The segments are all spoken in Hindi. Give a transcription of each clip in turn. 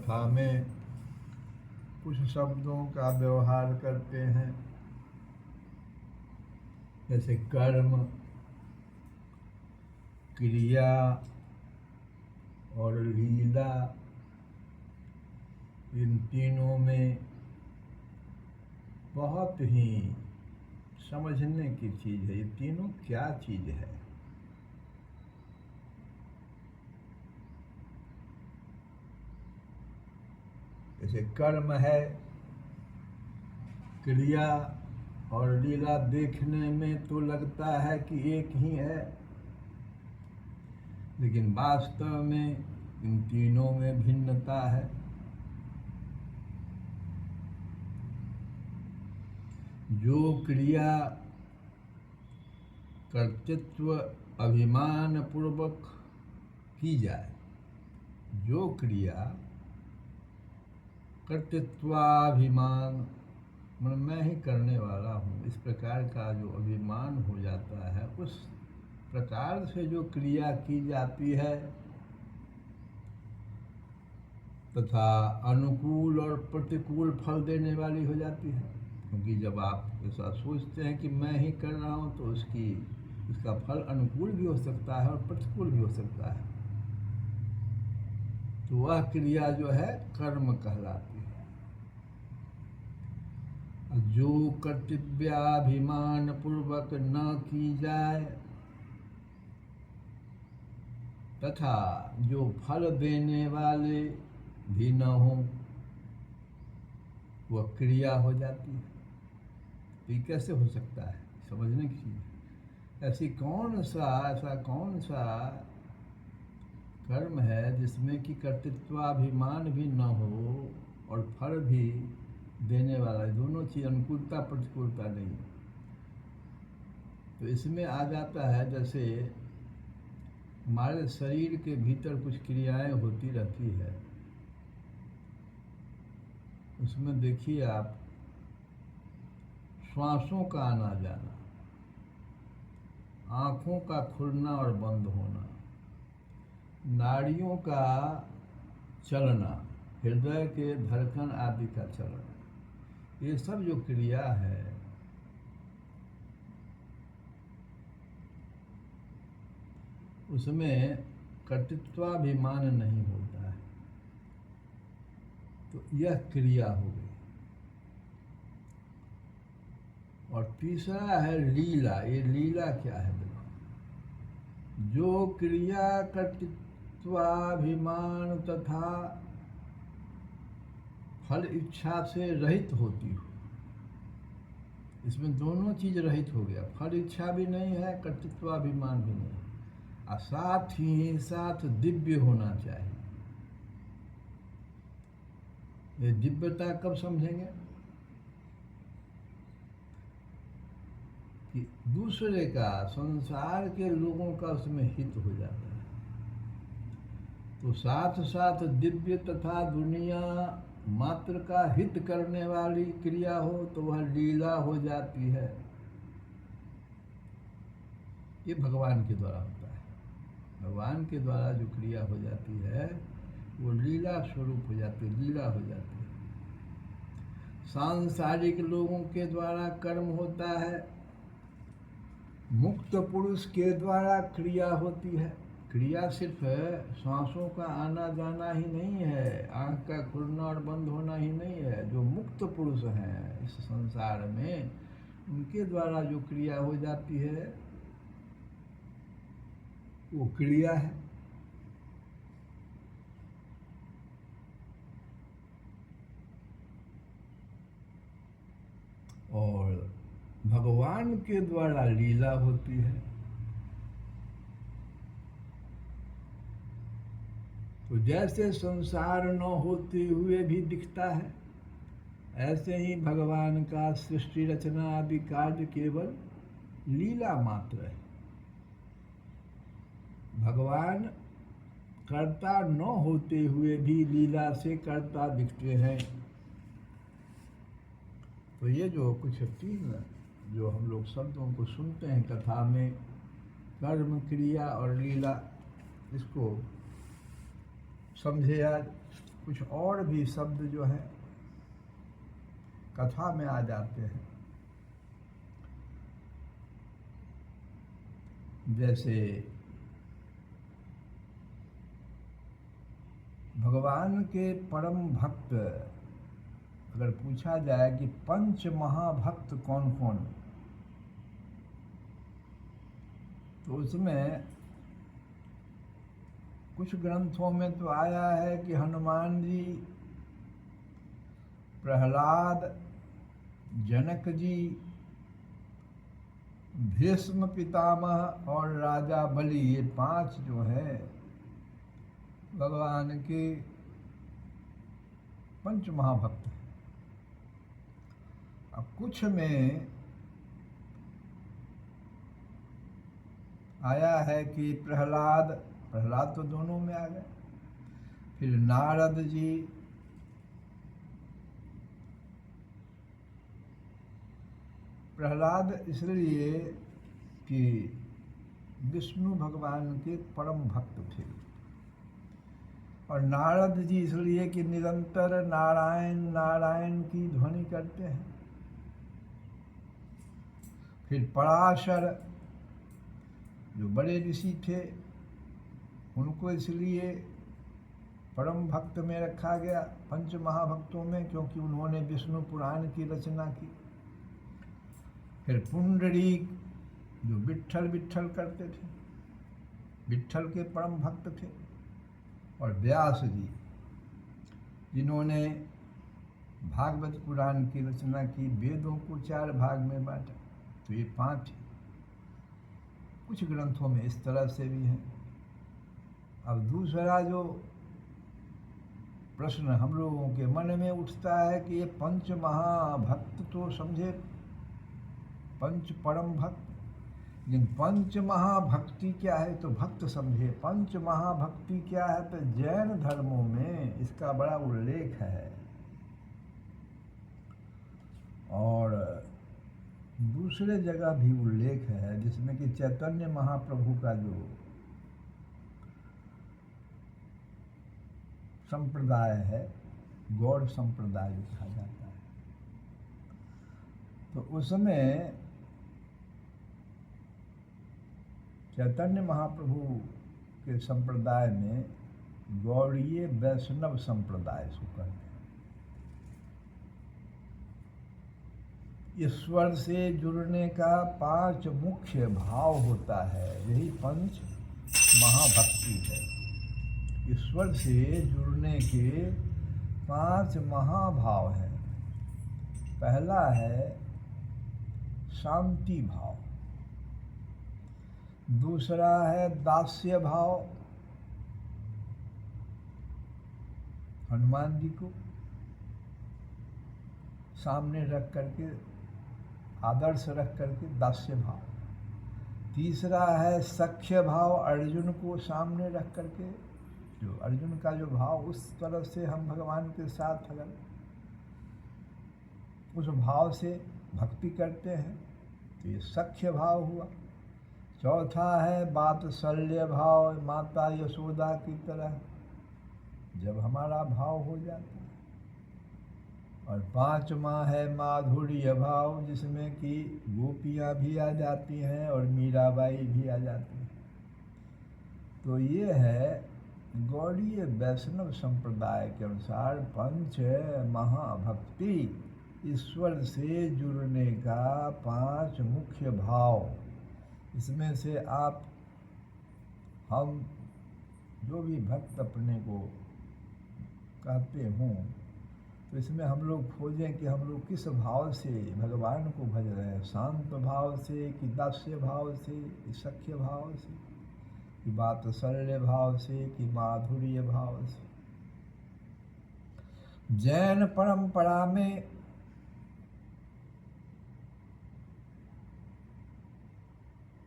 कथा में कुछ शब्दों का व्यवहार करते हैं, जैसे कर्म, क्रिया और लीला। इन तीनों में बहुत ही समझने की चीज़ है। ये तीनों क्या चीज़ है? जैसे कर्म है, क्रिया और लीला देखने में तो लगता है कि एक ही है, लेकिन वास्तव में इन तीनों में भिन्नता है। जो क्रिया कर्तृत्व अभिमान पूर्वक की जाए, जो क्रिया कर्तृत्वाभिमान, मैं ही करने वाला हूँ, इस प्रकार का जो अभिमान हो जाता है, उस प्रकार से जो क्रिया की जाती है तथा अनुकूल और प्रतिकूल फल देने वाली हो जाती है। क्योंकि जब आप ऐसा सोचते हैं कि मैं ही कर रहा हूँ, तो इसका फल अनुकूल भी हो सकता है और प्रतिकूल भी हो सकता है। तो वह क्रिया जो है कर्म कहलाती है। जो कर्तव्याभिमान पूर्वक न की जाए तथा जो फल देने वाले भी न हो, वह क्रिया हो जाती है। तो ये कैसे हो सकता है? समझने की चीज़। ऐसा कौन सा कर्म है जिसमें कि कर्तृत्वाभिमान भी न हो और फल भी देने वाला, दोनों चीज़, अनुकूलता प्रतिकूलता नहीं। तो इसमें आ जाता है, जैसे हमारे शरीर के भीतर कुछ क्रियाएं होती रहती है, उसमें देखिए आप, श्वासों का आना जाना, आँखों का खुलना और बंद होना, नाड़ियों का चलना, हृदय के धड़कन आदि का चलना, ये सब जो क्रिया है, उसमें कर्तृत्वाभिमान नहीं होता है। तो यह क्रिया हो गई। और तीसरा है लीला। ये लीला क्या है? देखो, जो क्रिया कर्तृत्वाभिमान तथा फल इच्छा से रहित होती हो, इसमें दोनों चीज रहित हो गया, फल इच्छा भी नहीं है, कर्तृत्वाभिमान भी नहीं, और साथ ही साथ दिव्य होना चाहिए। ये दिव्यता कब समझेंगे? कि दूसरे का, संसार के लोगों का उसमें हित हो जाता है। तो साथ साथ दिव्य तथा दुनिया मात्र का हित करने वाली क्रिया हो तो वह लीला हो जाती है। ये भगवान के द्वारा होता है। भगवान के द्वारा जो क्रिया हो जाती है वो लीला स्वरूप हो जाती है, लीला हो जाती है। सांसारिक लोगों के द्वारा कर्म होता है, मुक्त पुरुष के द्वारा क्रिया होती है। क्रिया सिर्फ सांसों का आना जाना ही नहीं है, आँख का खुलना और बंद होना ही नहीं है। जो मुक्त पुरुष हैं इस संसार में, उनके द्वारा जो क्रिया हो जाती है वो क्रिया है। और भगवान के द्वारा लीला होती है। तो जैसे संसार न होते हुए भी दिखता है, ऐसे ही भगवान का सृष्टि रचना आदि कार्य केवल लीला मात्र है। भगवान कर्ता न होते हुए भी लीला से कर्ता दिखते हैं। तो ये जो कुछ तीन जो हम लोग शब्दों को सुनते हैं कथा में, कर्म, क्रिया और लीला, इसको समझे आज। कुछ और भी शब्द जो हैं कथा में आ जाते हैं। जैसे भगवान के परम भक्त अगर पूछा जाए कि पंच महाभक्त कौन कौन, तो उसमें कुछ ग्रंथों में तो आया है कि हनुमान जी, प्रहलाद, जनक जी, भीष्म पितामह और राजा बलि, ये 5 जो है भगवान के पंच महाभक्त हैं। अब कुछ में आया है कि प्रहलाद तो दोनों में आ गए, फिर नारद जी, प्रहलाद इसलिए कि विष्णु भगवान के परम भक्त थे, और नारद जी इसलिए कि निरंतर नारायण नारायण की ध्वनि करते हैं। फिर पराशर जो बड़े ऋषि थे, उनको इसलिए परम भक्त में रखा गया पंच महाभक्तों में, क्योंकि उन्होंने विष्णु पुराण की रचना की। फिर पुंडरीक जो विट्ठल विट्ठल करते थे, विट्ठल के परम भक्त थे। और व्यास जी जिन्होंने भागवत पुराण की रचना की, वेदों को 4 भाग में बांटा। तो ये 5 कुछ ग्रंथों में इस तरह से भी हैं। अब दूसरा जो प्रश्न हम लोगों के मन में उठता है कि ये पंच महाभक्त तो समझे पंच परम भक्त, लेकिन पंच महाभक्ति क्या है तो भक्त समझे पंच महाभक्ति क्या है, तो जैन धर्मों में इसका बड़ा उल्लेख है। और दूसरे जगह भी उल्लेख है, जिसमें कि चैतन्य महाप्रभु का जो संप्रदाय है, गौड़ संप्रदाय कहा जाता है, तो उसमें चैतन्य महाप्रभु के संप्रदाय में गौड़ीय वैष्णव संप्रदाय को कहते हैं। ईश्वर से जुड़ने का 5 मुख्य भाव होता है, यही पंच महाभक्ति है। ईश्वर से जुड़ने के 5 महाभाव हैं। पहला है शांति भाव, दूसरा है दास्य भाव, हनुमान जी को सामने रख करके, आदर्श रख करके दास्य भाव। तीसरा है सख्य भाव, अर्जुन को सामने रख करके, जो अर्जुन का जो भाव, उस तरह से हम भगवान के साथ अगर उस भाव से भक्ति करते हैं तो ये सख्य भाव हुआ। चौथा है वात्सल्य भाव, माता यशोदा की तरह जब हमारा भाव हो जाता है। और 5वां है माधुर्य भाव, जिसमें कि गोपियाँ भी आ जाती हैं और मीराबाई भी आ जाती हैं। तो ये है गौड़ीय वैष्णव संप्रदाय के अनुसार पंच महाभक्ति, ईश्वर से जुड़ने का 5 मुख्य भाव। इसमें से आप हम जो भी भक्त अपने को कहते हों, तो इसमें हम लोग खोजें कि हम लोग किस भाव से भगवान को भज रहे हैं, शांत भाव से कि दास्य भाव से कि सख्य भाव से कि वात्सल्य भाव से कि माधुर्य भाव से। जैन परंपरा में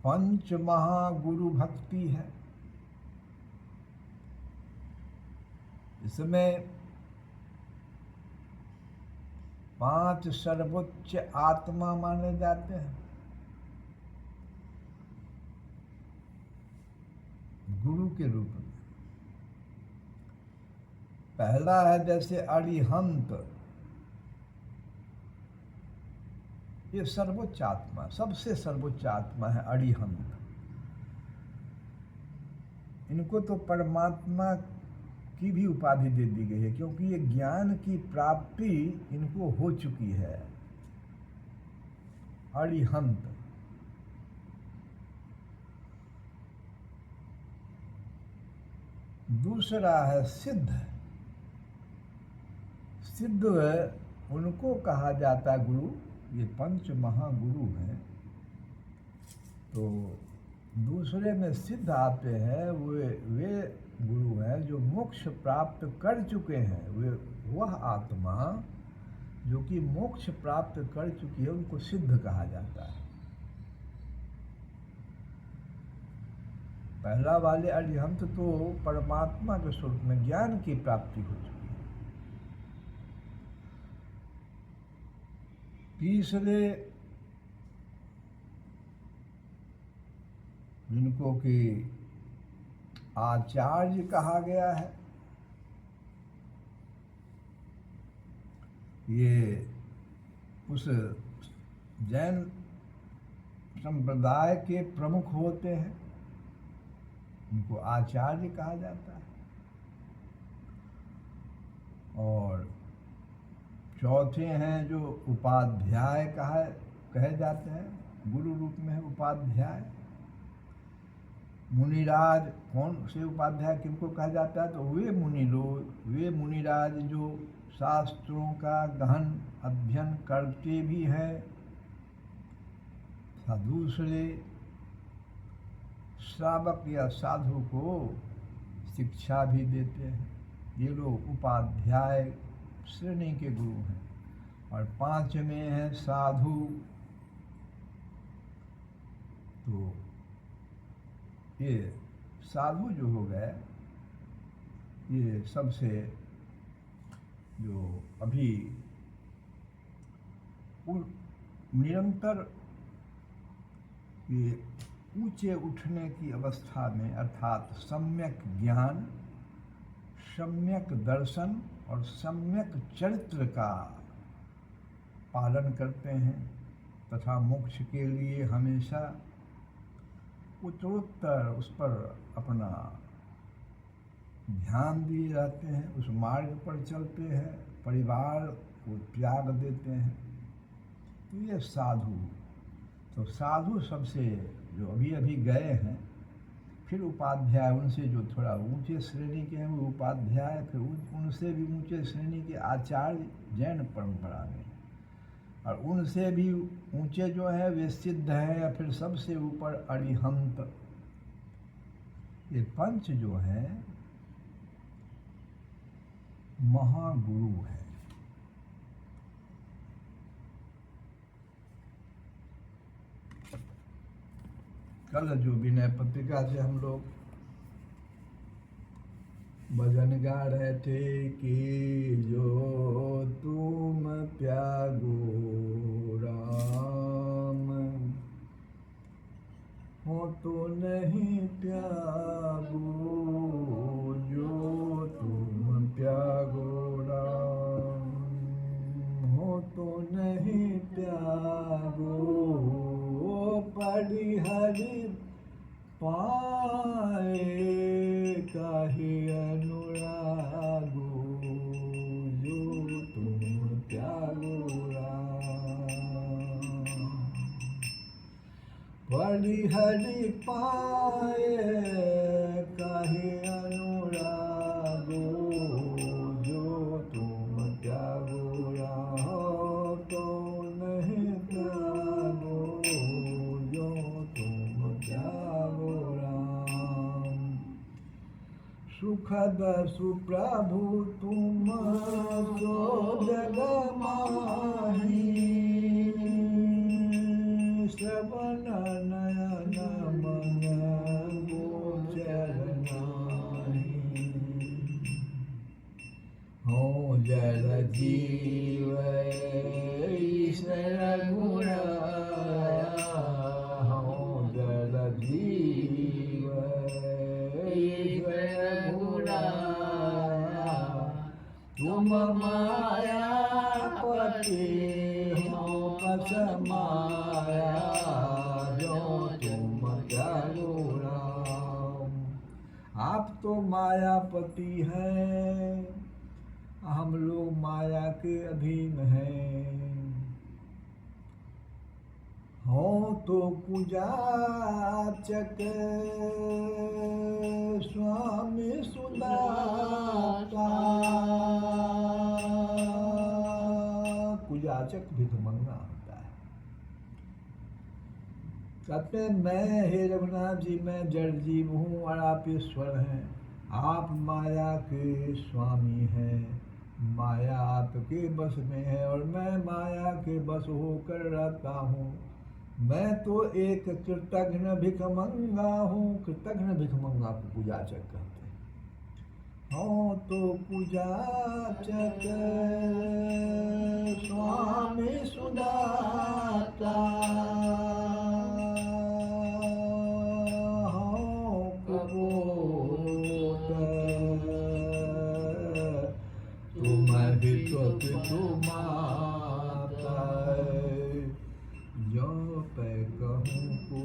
पंच महागुरु भक्ति है। इसमें 5 सर्वोच्च आत्मा माने जाते हैं। गुरु के रूप में पहला है जैसे अरिहंत, ये सर्वोच्च आत्मा, सबसे सर्वोच्च आत्मा है अरिहंत। इनको तो परमात्मा की भी उपाधि दे दी गई है, क्योंकि ये ज्ञान की प्राप्ति इनको हो चुकी है। अरिहंत। दूसरा है सिद्ध। सिद्ध उनको कहा जाता है गुरु, ये पंच महागुरु हैं। तो दूसरे में सिद्ध आते हैं, वे गुरु हैं जो मोक्ष प्राप्त कर चुके हैं। वे वह आत्मा जो कि मोक्ष प्राप्त कर चुकी है, उनको सिद्ध कहा जाता है। पहला वाले अरिहंत तो परमात्मा के स्वरूप में ज्ञान की प्राप्ति हो चुकी है। तीसरे जिनको कि आचार्य कहा गया है, ये उस जैन संप्रदाय के प्रमुख होते हैं, उनको आचार्य कहा जाता है। और चौथे हैं जो उपाध्याय कहे जाते हैं, गुरु रूप में है उपाध्याय। मुनिराज, कौन से उपाध्याय किनको कहा जाता है? तो वे मुनिराज जो शास्त्रों का गहन अध्ययन करते भी हैं, दूसरे श्रावक या साधु को शिक्षा भी देते हैं। ये लोग उपाध्याय श्रेणी के गुरु हैं। और पांचवें हैं साधु। तो ये साधु जो हो गए, ये सबसे जो अभी निरंतर ये ऊंचे उठने की अवस्था में, अर्थात सम्यक ज्ञान, सम्यक दर्शन और सम्यक चरित्र का पालन करते हैं तथा मोक्ष के लिए हमेशा उत्तरोत्तर उस पर अपना ध्यान दिए रहते हैं, उस मार्ग पर चलते हैं, परिवार को त्याग देते हैं। तो ये साधु। तो साधु सबसे जो अभी गए हैं, फिर उपाध्याय, उनसे जो थोड़ा ऊंचे श्रेणी के हैं वो उपाध्याय, फिर उनसे भी ऊंचे श्रेणी के आचार्य जैन परंपरा में, और उनसे भी ऊंचे जो है वे सिद्ध हैं, या फिर सबसे ऊपर अरिहंत। ये पंच जो हैं महागुरु हैं। कल जो विनय पत्रिका से हम लोग भजन गा रहे थे कि जो तुम त्यागो राम, हो तो नहीं त्यागो, जो तुम त्यागो राम, हो तो नहीं त्यागो, परिहरि पाए काहे अनुरागो, जो तुम त्यागो राम, परिहरि पाए काहे अनुरागो, जो तुम त्यागो राम, तो नहीं त्यागो, जो तुम त्यागो राम, सुखद सुप्रभु तुम सो जग माही, श्रवण नयन मन गोचर नाहि, हो जल जीव ईश्वर गुणा, हो जल जीव ईश्वर गुणा, हो बस माया, जो तुम त्यागो राम। आप तो मायापति हैं, हम लोग माया के अधीन हैं। हो तो कुजाचक स्वामी सुदाता, कुजाचक भिखमंगा होता है। कहते हैं मैं, हे रघुनाथ जी, मैं जड़ जीव हूँ और आप ईश्वर हैं। आप माया के स्वामी हैं, माया आपके बस में है और मैं माया के बस होकर रहता हूँ। मैं तो एक कृतघ्न भिखमंगा हूँ। कृतघ्न भिखमंगा को कुजाचक कहते हैं। हो तो कुजाचक स्वामी सुदाता, हो कुपोत तुम हित तुमाता, जो पै कहूँ को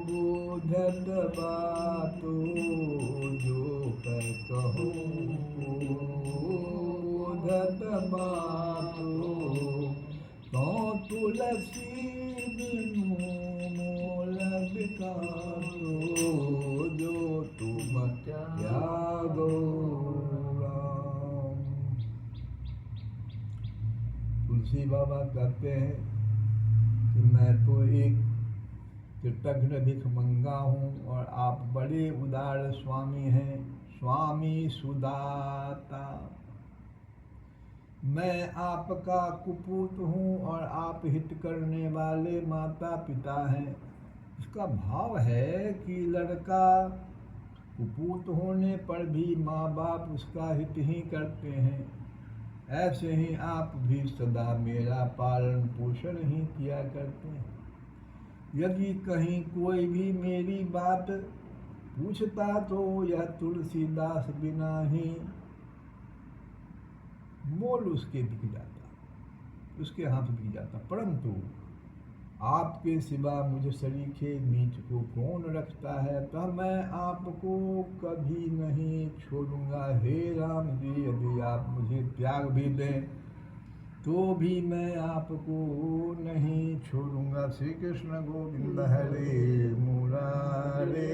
बुझत बातो, जो पै कहूँ को बुझत बातो, तो तुलसी बिनु मोल बिकातो, जो तुम त्यागो राम। तुलसी बाबा कहते हैं कि मैं तो एक कृतघ्न भिखमंगा हूँ और आप बड़े उदार स्वामी हैं, स्वामी सुदाता। मैं आपका कुपूत हूँ और आप हित करने वाले माता पिता हैं। इसका भाव है कि लड़का कुपूत होने पर भी माँ बाप उसका हित ही करते हैं, ऐसे ही आप भी सदा मेरा पालन पोषण ही किया करते हैं। यदि कहीं कोई भी मेरी बात पूछता तो यह तुलसीदास बिना ही मोल उसके बिक जाता, उसके हाथ बिक जाता। परंतु आपके सिवा मुझे सरीखे नीच को कौन रखता है, तब मैं आपको कभी नहीं छोड़ूंगा। हे राम जी, यदि आप मुझे त्याग भी दें तो भी मैं आपको नहीं छोड़ूंगा। श्री कृष्ण गोविंद हरे मुरारे।